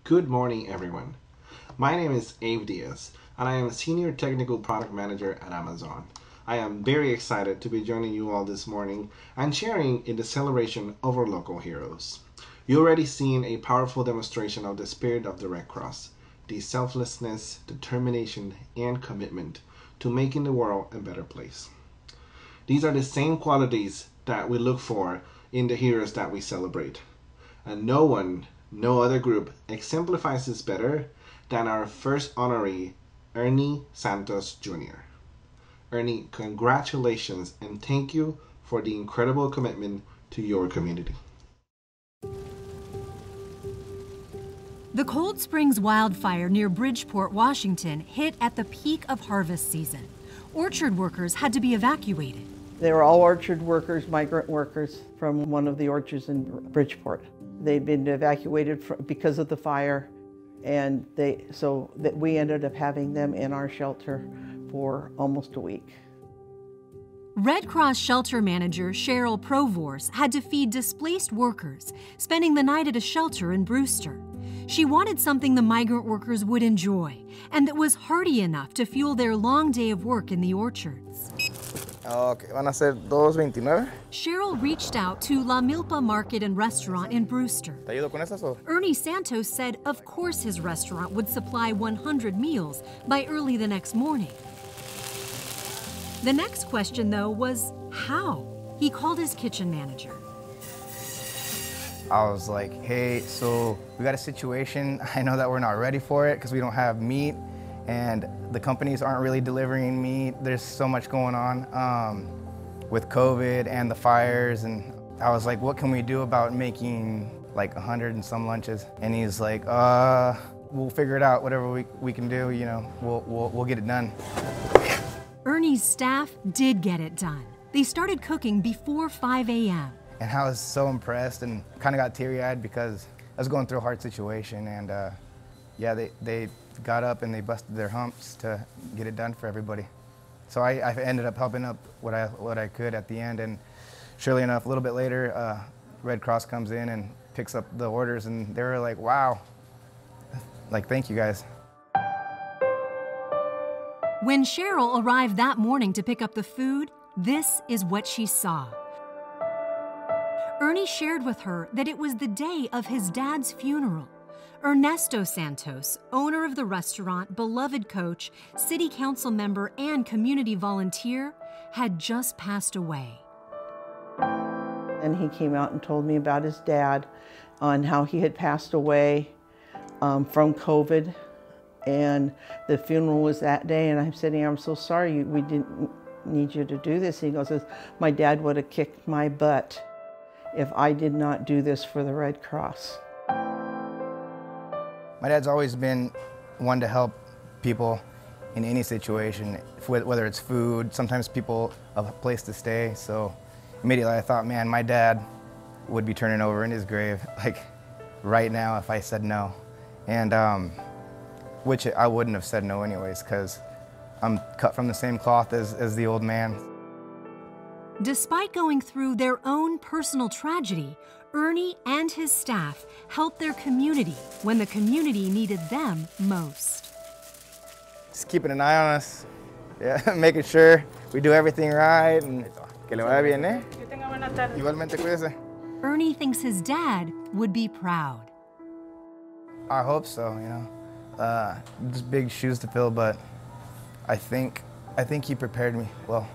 Good morning, everyone. My name is Abe Diaz, and I am a Senior Technical Product Manager at Amazon. I am very excited to be joining you all this morning and sharing in the celebration of our local heroes. You already seen a powerful demonstration of the spirit of the Red Cross, the selflessness, determination, and commitment to making the world a better place. These are the same qualities that we look for in the heroes that we celebrate. And no other group exemplifies this better than our first honoree, Ernie Santos Jr. Ernie, congratulations and thank you for the incredible commitment to your community. The Cold Springs wildfire near Bridgeport, Washington hit at the peak of harvest season. Orchard workers had to be evacuated. They were all orchard workers, migrant workers from one of the orchards in Bridgeport. They'd been evacuated because of the fire, and so we ended up having them in our shelter for almost a week. Red Cross shelter manager Cheryl Provors had to feed displaced workers, spending the night at a shelter in Brewster. She wanted something the migrant workers would enjoy and that was hearty enough to fuel their long day of work in the orchards. Okay, van a ser 2.29. Cheryl reached out to La Milpa Market and Restaurant in Brewster. ¿Te ayudo con esas o? Ernie Santos said of course his restaurant would supply 100 meals by early the next morning. The next question, though, was how? He called his kitchen manager. I was like, hey, so we got a situation. I know that we're not ready for it because we don't have meat and the companies aren't really delivering meat. There's so much going on with COVID and the fires. And I was like, what can we do about making like 100 and some lunches? And he's like, we'll figure it out, whatever we can do, you know, we'll get it done. Ernie's staff did get it done. They started cooking before 5 a.m. And I was so impressed and kind of got teary-eyed because I was going through a hard situation. And yeah, they got up and they busted their humps to get it done for everybody. So I ended up helping up what I could at the end. And surely enough, a little bit later, Red Cross comes in and picks up the orders. And they were like, wow, like, thank you guys. When Cheryl arrived that morning to pick up the food, this is what she saw. Ernie shared with her that it was the day of his dad's funeral. Ernesto Santos, owner of the restaurant, beloved coach, city council member, and community volunteer, had just passed away. And he came out and told me about his dad, on how he had passed away from COVID. And the funeral was that day, and I'm sitting here, I'm so sorry, we didn't need you to do this. He goes, my dad would have kicked my butt if I did not do this for the Red Cross. My dad's always been one to help people in any situation, whether it's food, sometimes people a place to stay. So immediately I thought, man, my dad would be turning over in his grave, like right now if I said no. And which I wouldn't have said no anyways, because I'm cut from the same cloth as the old man. Despite going through their own personal tragedy, Ernie and his staff helped their community when the community needed them most. Just keeping an eye on us, yeah, making sure we do everything right, and que le vaya bien, eh? Igualmente, cuídese. Ernie thinks his dad would be proud. I hope so, you know. Just big shoes to fill, but I think he prepared me well.